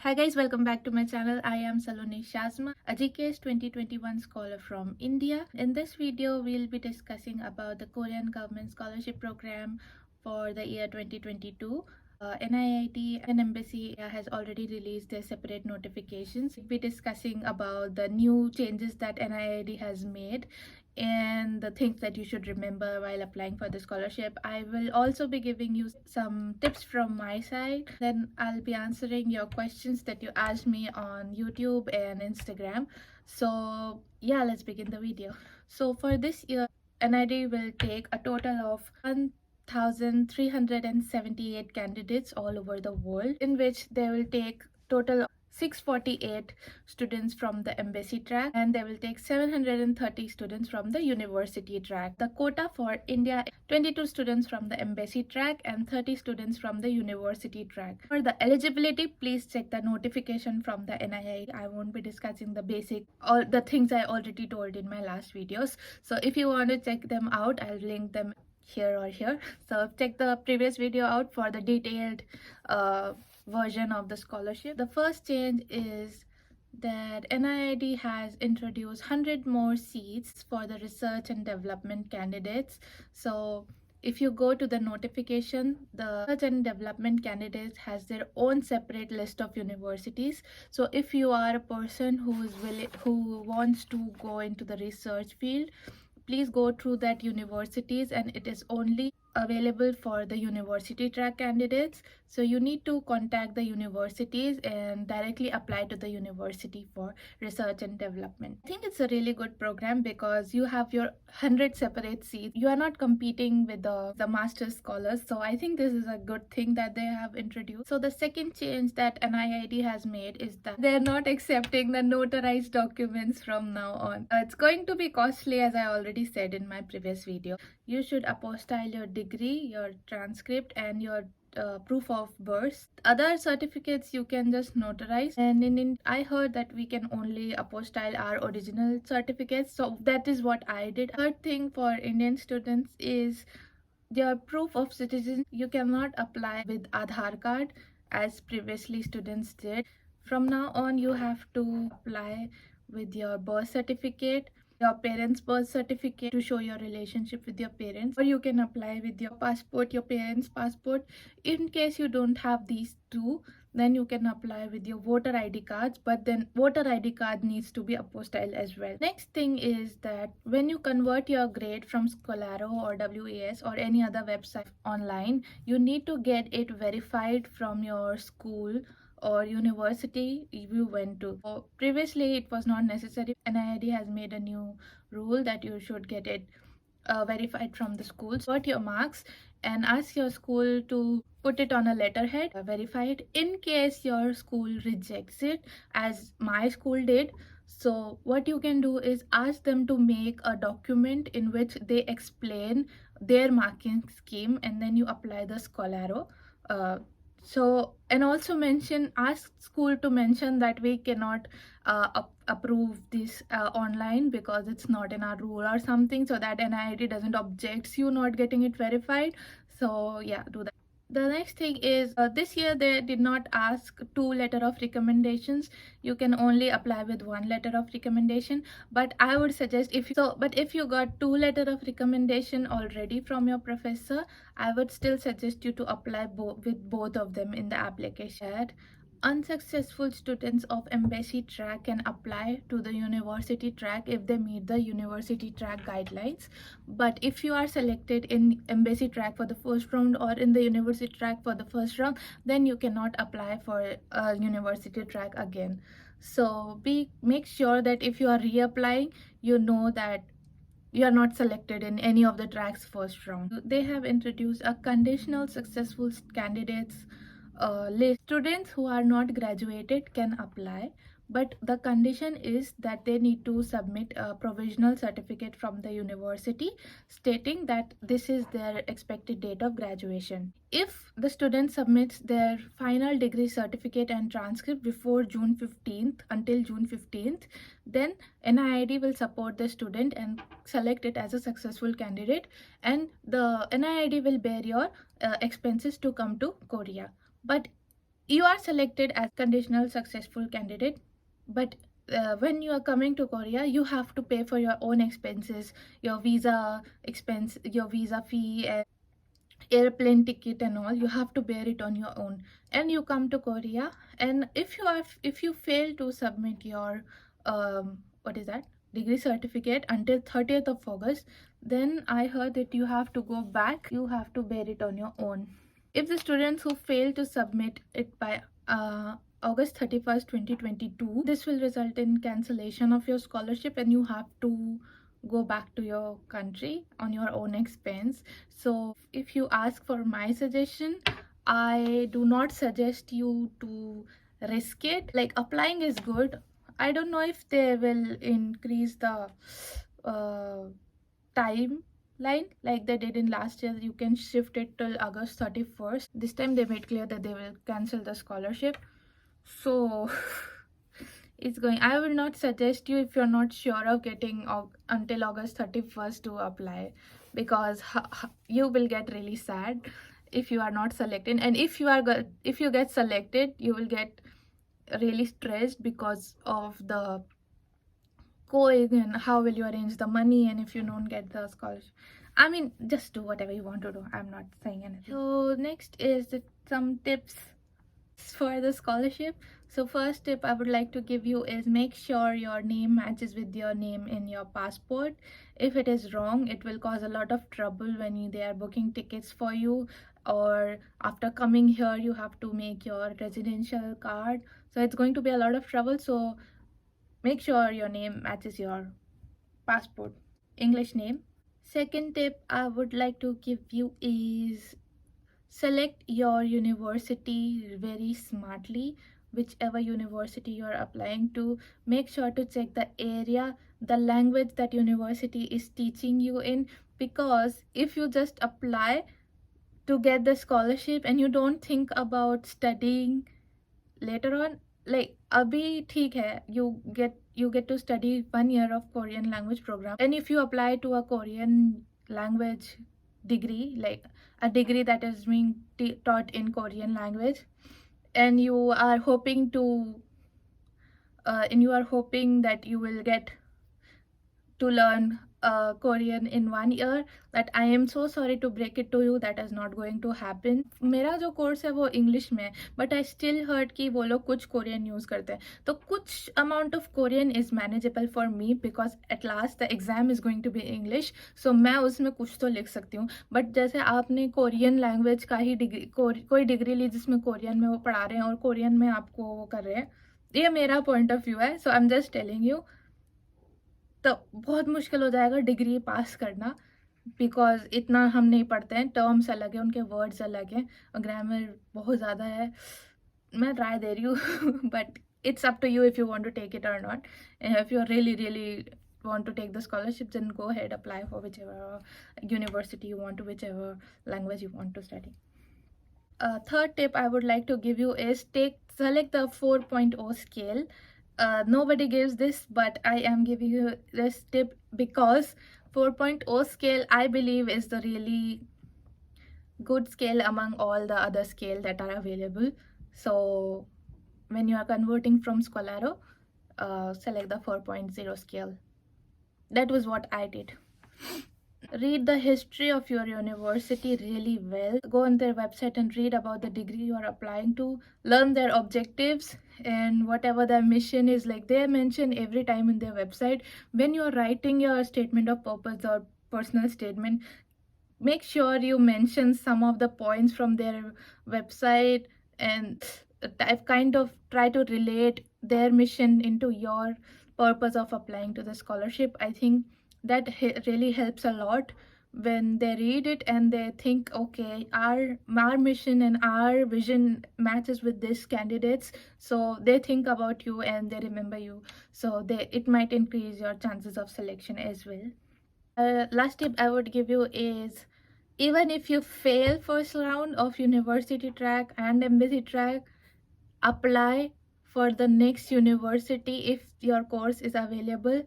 Hi guys, welcome back to my channel. I am Saloni Shazma, a GKS 2021 scholar from India. In this video, we'll be discussing about the Korean government scholarship program for the year 2022. NIIT and Embassy has already released their separate notifications. We'll be discussing about the new changes that NIIT has made and the things that you should remember while applying for the scholarship. I will also be giving you some tips from my side. Then I'll be answering your questions that you asked me on YouTube and Instagram. So yeah, let's begin the video. So for this year, NID will take a total of 1,378 candidates all over the world, in which they will take total 648 students from the embassy track, and they will take 730 students from the university track. The quota for India, 22 students from the embassy track and 30 students from the university track. For the eligibility, please check the notification from the NII. I won't be discussing the basic, all the things I already told in my last videos. So if you want to check them out, I'll link them here or here. So check the previous video out for the detailed version of the scholarship. The first change is that NIIT has introduced 100 more seats for the research and development candidates. So if you go to the notification, the research and development candidates has their own separate list of universities. So if you are a person who wants to go into the research field, please go through that universities, and it is only available for the university track candidates. So you need to contact the universities and directly apply to the university for research and development. I think it's a really good program because you have your 100 separate seats. You are not competing with the master's scholars. So I think this is a good thing that they have introduced. So the second change that NIIT has made is that they're not accepting the notarized documents from now on. It's going to be costly, as I already said in my previous video. You should apostille your degree, your transcript, and your proof of birth. Other certificates you can just notarize, and I heard that we can only apostille our original certificates, so that is what I did. Third thing for Indian students is your proof of citizenship. You cannot apply with Aadhaar card as previously students did. From now on, you have to apply with your birth certificate, your parents' birth certificate to show your relationship with your parents, or you can apply with your passport, your parents' passport. In case you don't have these two, then you can apply with your voter ID cards, but then voter ID card needs to be apostille as well. Next thing is that when you convert your grade from Scholaro or WES or any other website online, you need to get it verified from your school or university you went to. So previously it was not necessary. NIIT has made a new rule that you should get it verified from the school. Got your marks and ask your school to put it on a letterhead, verified. In case your school rejects it, as my school did, so what you can do is ask them to make a document in which they explain their marking scheme, and then you apply the Scholaro. And also ask school to mention that we cannot approve this online because it's not in our rule or something, so that NIIT doesn't object you not getting it verified. So yeah, do that. The next thing is this year they did not ask 2 letter of recommendations. You can only apply with 1 letter of recommendation, but I would suggest if you got 2 letter of recommendation already from your professor, I would still suggest you to apply with both of them in the application. Unsuccessful students of embassy track can apply to the university track if they meet the university track guidelines. But if you are selected in embassy track for the first round or in the university track for the first round, then you cannot apply for a university track again. So make sure that if you are reapplying, you know that you are not selected in any of the tracks first round. They have introduced a conditional successful candidates list. Students who are not graduated can apply, but the condition is that they need to submit a provisional certificate from the university stating that this is their expected date of graduation. If the student submits their final degree certificate and transcript before June 15th, until June 15th, then NIIT will support the student and select it as a successful candidate, and the NIIT will bear your expenses to come to Korea. But you are selected as conditional successful candidate, but when you are coming to Korea, you have to pay for your own expenses, your visa expense, your visa fee, and airplane ticket and all. You have to bear it on your own. And you come to Korea, and if you fail to submit your what is that, degree certificate until 30th of August, then I heard that you have to go back, you have to bear it on your own. If the students who fail to submit it by August 31st, 2022, this will result in cancellation of your scholarship, and you have to go back to your country on your own expense. So if you ask for my suggestion, I do not suggest you to risk it. Like, applying is good. I don't know if they will increase the timeline like they did in last year. You can shift it till August 31st. This time they made clear that they will cancel the scholarship. So it's going. I will not suggest you if you're not sure of getting until August 31st to apply, because you will get really sad if you are not selected. And if you get selected, you will get really stressed because of the going and how will you arrange the money, and if you don't get the scholarship. I mean, just do whatever you want to do. I'm not saying anything. So next is some tips for the scholarship. So first tip I would like to give you is make sure your name matches with your name in your passport. If it is wrong, it will cause a lot of trouble when they are booking tickets for you, or after coming here you have to make your residential card. So it's going to be a lot of trouble. So make sure your name matches your passport English name. Second tip I would like to give you is select your university very smartly. Whichever university you're applying to, make sure to check the area, the language that university is teaching you in, because if you just apply to get the scholarship and you don't think about studying later on, like abhi theek hai, you get to study 1 year of Korean language program, and if you apply to a Korean language degree, like a degree that is being taught in Korean language, and you are hoping to and you are hoping that you will get to learn Korean in 1 year, that I am so sorry to break it to you, that is not going to happen. मेरा जो course है वो English में है, but I still heard कि वो लोग कुछ कोरियन यूज़ करते हैं, तो कुछ amount of Korean is manageable for me, because at last the exam is going to be English. So मैं उसमें कुछ तो लिख सकती हूँ. बट जैसे आपने कोरियन लैंग्वेज का ही डिग्री कोई डिग्री ली जिसमें कोरियन में वो पढ़ा रहे हैं और कोरियन में आपको वो कर रहे हैं, ये मेरा पॉइंट ऑफ व्यू है. So I am just telling you, तो बहुत मुश्किल हो जाएगा डिग्री पास करना, बिकॉज इतना हम नहीं पढ़ते हैं. टर्म्स अलग है, उनके वर्ड्स अलग हैं, और ग्रामर बहुत ज़्यादा है. मैं राय दे रही हूँ but it's up to you if you want to take it or not. And if you really want to take the scholarship, then go ahead, apply for whichever university you want to, whichever language you want to study. Third tip I would like to give you is select the 4.0 scale. Nobody gives this, but I am giving you this tip because 4.0 scale, I believe, is the really good scale among all the other scale that are available. So when you are converting from Scholaro, select the 4.0 scale. That was what I did. Read the history of your university really well. Go on their website and read about the degree you are applying to. Learn their objectives and whatever their mission is. Like they mention every time in their website. When you are writing your statement of purpose or personal statement, make sure you mention some of the points from their website, and I've kind of try to relate their mission into your purpose of applying to the scholarship. I think that really helps a lot when they read it and they think, okay, our mission and our vision matches with these candidates, so they think about you and they remember you, so it might increase your chances of selection as well. Last tip I would give you is, even if you fail first round of university track and embassy track, apply for the next university if your course is available.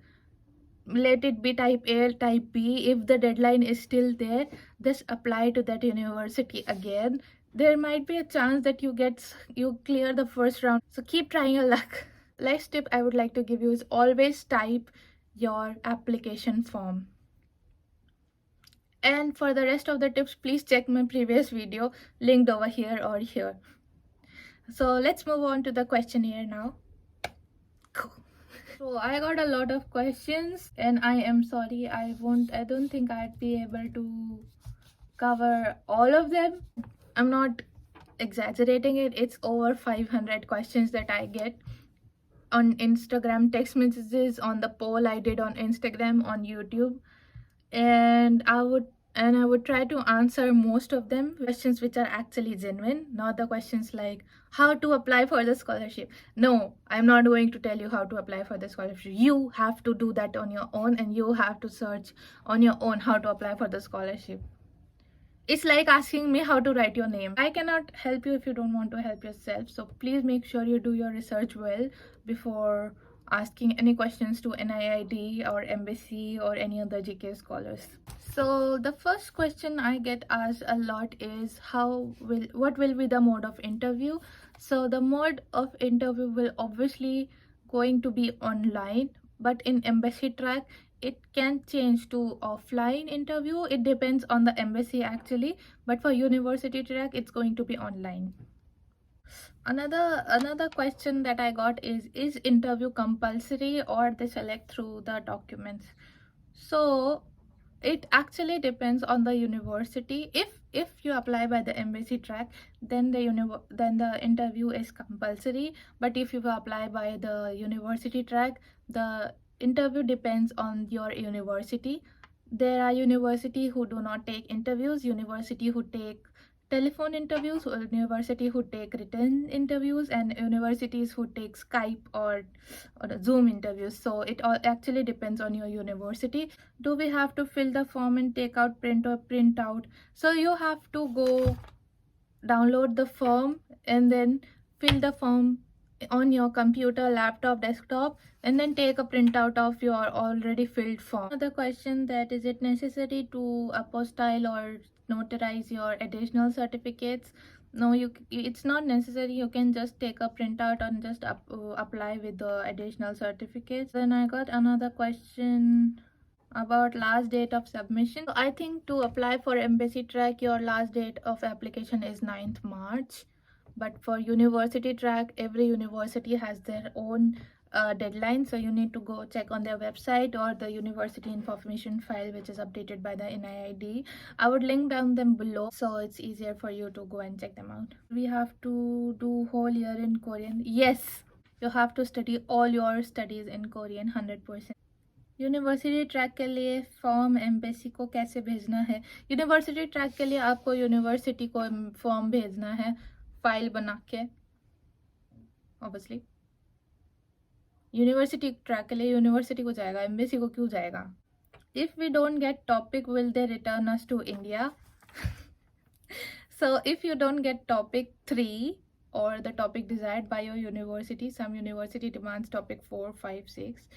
Let it be type A or type B. If the deadline is still there, just apply to that university again. there might be a chance that you clear the first round, so keep trying your luck. Last tip I would like to give you is always type your application form. And for the rest of the tips, please check my previous video linked over here or here. So let's move on to the questionnaire now. Cool. So I got a lot of questions and I am sorry, I don't think I'd be able to cover all of them. I'm not exaggerating it. It's over 500 questions that I get on Instagram, text messages, on the poll I did on Instagram, on YouTube, and I would try to answer most of them. Questions which are actually genuine, not the questions like how to apply for the scholarship. No, I'm not going to tell you how to apply for the scholarship. You have to do that on your own, and you have to search on your own how to apply for the scholarship. It's like asking me how to write your name. I cannot help you if you don't want to help yourself. So please make sure you do your research well before asking any questions to NIID or embassy or any other GK scholars. So the first question I get asked a lot is what will be the mode of interview? So the mode of interview will obviously going to be online, but in embassy track it can change to offline interview. It depends on the embassy actually, but for university track it's going to be online. Another question that I got is interview compulsory or they select through the documents? So it actually depends on the university. If you apply by the embassy track, then the interview is compulsory, but if you apply by the university track, the interview depends on your university. There are university who do not take interviews, university who take telephone interviews, or university who take written interviews, and universities who take Skype or Zoom interviews. So it all actually depends on your university. Do we have to fill the form and take out print out? So you have to go download the form and then fill the form on your computer, laptop, desktop, and then take a printout of your already filled form. Another question, that is it necessary to apostille or notarize your additional certificates? No, it's not necessary. You can just take a printout and just apply with the additional certificates. Then I got another question about last date of submission. So I think to apply for embassy track, your last date of application is 9th March. But for university track, every university has their own deadline, so you need to go check on their website or the university information file, which is updated by the NIID. I would link down them below, so it's easier for you to go and check them out. We have to do whole year in Korean. Yes, you have to study all your studies in Korean 100%. University track के लिए form embassy को कैसे भेजना है? University track के लिए आपको university को फॉर्म भेजना है फाइल बना के, ऑब्वियसली। यूनिवर्सिटी ट्रैक के लिए यूनिवर्सिटी को जाएगा, एम्बेसी को क्यों जाएगा? If we don't get topic, will they return us to India? So if you don't get topic 3 or the topic desired by your university, some university demands topic 4, 5, 6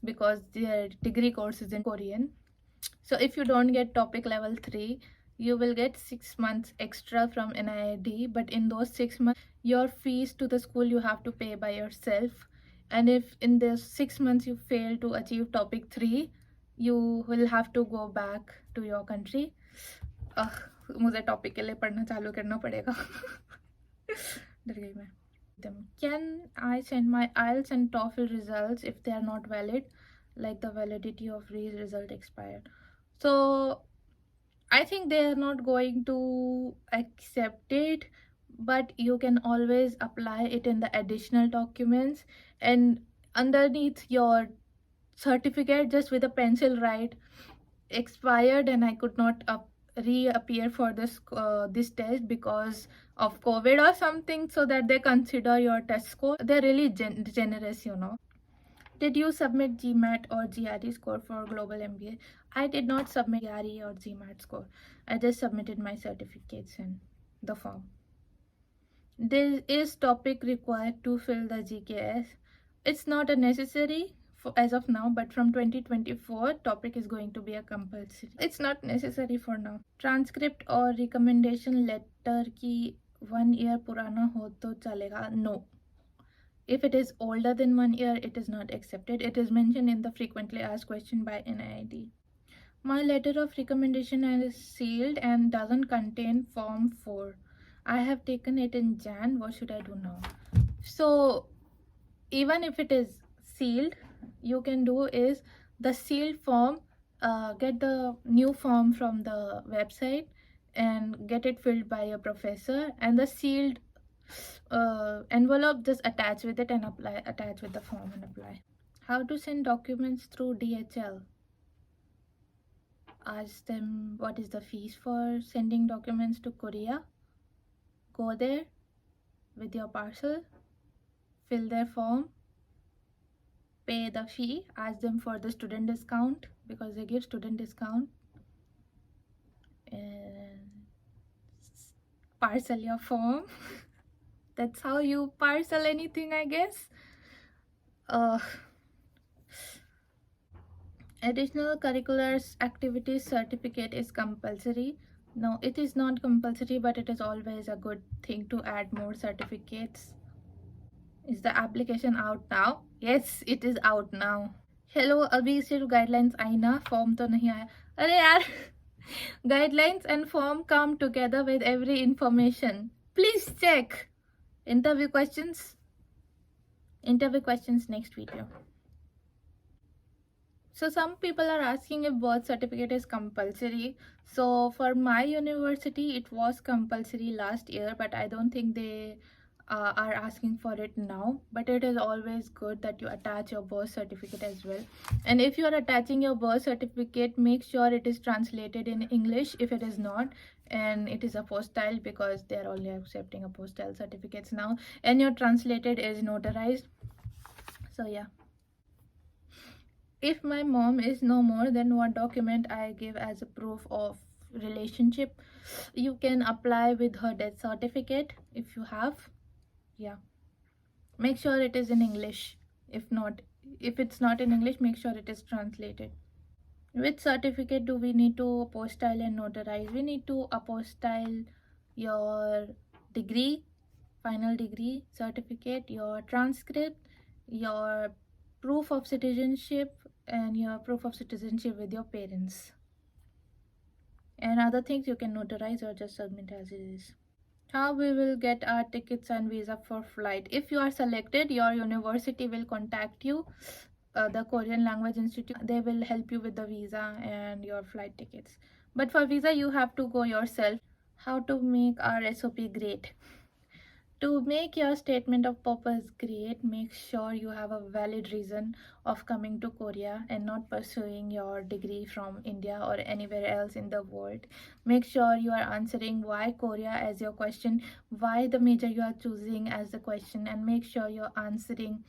because their degree course is in Korean. So if you don't get topic level 3, you will get 6 months extra from NIID, but in those 6 months your fees to the school you have to pay by yourself. And if in those 6 months you fail to achieve topic 3, you will have to go back to your country. मुझे topic के लिए पढ़ना चालू करना पड़ेगा। डर गई मैं। Can I send my IELTS and TOEFL results if they are not valid, like the validity of result expired? So I think they are not going to accept it, but you can always apply it in the additional documents, and underneath your certificate, just with a pencil write expired and I could not reappear for this test because of COVID or something, so that they consider your test score. They're really generous, you know. Did you submit GMAT or GRE score for global MBA? I did not submit GRE or GMAT score. I just submitted my certificates in the form. Is topic required to fill the GKS? It's not a necessary as of now, but from 2024 topic is going to be a compulsory. It's not necessary for now. Transcript और recommendation letter की 1 year purana ho to chalega? No. If it is older than 1 year, it is not accepted. It is mentioned in the frequently asked question by NID. My letter of recommendation is sealed and doesn't contain form 4. I have taken it in Jan. What should I do now? So even if it is sealed, you can do is the sealed form, get the new form from the website and get it filled by your professor, and the sealed envelope just attach with it and attach with the form and apply. How to send documents through DHL? Ask them what is the fees for sending documents to Korea. Go there with your parcel, fill their form, pay the fee, ask them for the student discount because they give student discount, and parcel your form. That's how you parcel anything, I guess. Additional curriculars activities certificate is compulsory. No, it is not compulsory, but it is always a good thing to add more certificates. Is the application out now? Yes, it is out now. Hello, अभी सिर्फ guidelines आई ना, form तो नहीं आया. अरे यार, guidelines and form come together with every information. Please check. Interview questions next video. So some people are asking if birth certificate is compulsory. So for my university, it was compulsory last year, but I don't think they are asking for it now. But it is always good that you attach your birth certificate as well. And if you are attaching your birth certificate, make sure it is translated in English if it is not, and it is apostille because they are only accepting apostille certificates now, and your translated is notarized. So yeah. If my mom is no more, then what document I give as a proof of relationship? You can apply with her death certificate if you have. Yeah, make sure it is in English. If it's not in English, make sure it is translated. Which certificate do we need to apostille and notarize? We need to apostille your degree, final degree certificate, your transcript, your proof of citizenship, and your proof of citizenship with your parents. And other things you can notarize or just submit as it is. How we will get our tickets and visa for flight? If you are selected, your university will contact you, the Korean Language Institute. They will help you with the visa and your flight tickets. But for visa, you have to go yourself. How to make our SOP great? To make your statement of purpose great, make sure you have a valid reason of coming to Korea and not pursuing your degree from India or anywhere else in the world. Make sure you are answering why Korea as your question, why the major you are choosing as the question, and make sure you're answering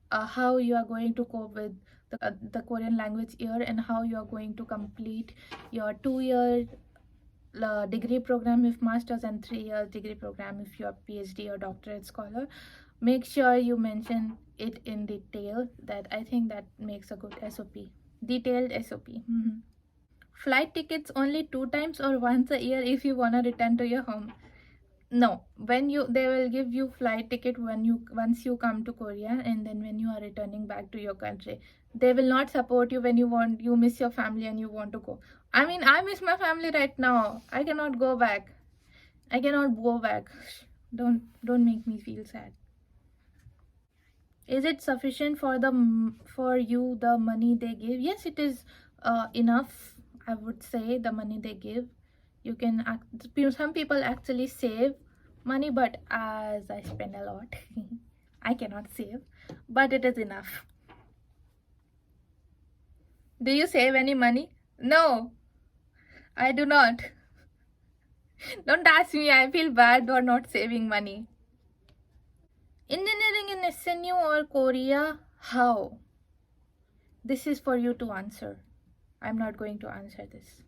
how you are going to cope with the Korean language year and how you are going to complete your 2-year degree program if masters and 3-year degree program if you're PhD or doctorate scholar. Make sure you mention it in detail. That I think that makes a good SOP, detailed SOP. Flight tickets only 2 times or once a year if you want to return to your home? No, they will give you flight ticket once you come to Korea, and then when you are returning back to your country. They will not support you when you miss your family and you want to go. I mean, I miss my family right now. I cannot go back. Don't make me feel sad. Is it sufficient for you the money they give? Yes, it is enough. I would say the money they give. You can some people actually save money, but as I spend a lot, I cannot save, but it is enough. Do you save any money? No, I do not. Don't ask me. I feel bad for not saving money. Engineering in SNU or Korea? How? This is for you to answer. I'm not going to answer this.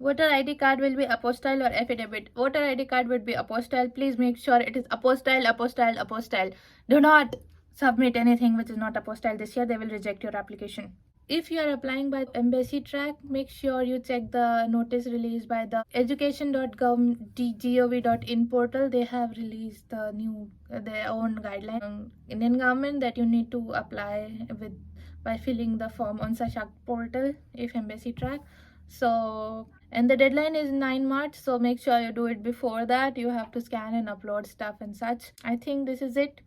Voter ID card will be apostille or affidavit? Voter ID card would be apostille. Please make sure it is apostille. Do not submit anything which is not apostille this year. They will reject your application. If you are applying by embassy track, make sure you check the notice released by the education.gov.in portal. They have released the new their own guideline, Indian government, that you need to apply with by filling the form on Sashakt portal if embassy track. So, and the deadline is 9 March, so make sure you do it before that. You have to scan and upload stuff and such. I think this is it.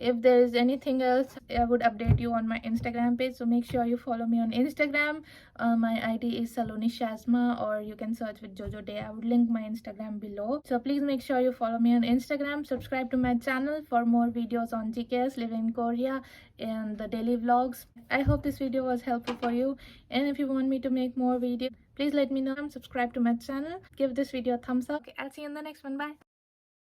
If there is anything else, I would update you on my Instagram page, so make sure you follow me on Instagram. My ID is Saloni Shazma, or you can search with Jojoday. I would link my Instagram below, so please make sure you follow me on Instagram. Subscribe to my channel for more videos on GKS, living in Korea, and the daily vlogs. I hope this video was helpful for you, and if you want me to make more videos, please let me know. Subscribe to my channel, give this video a thumbs up. Okay, I'll see you in the next one. Bye.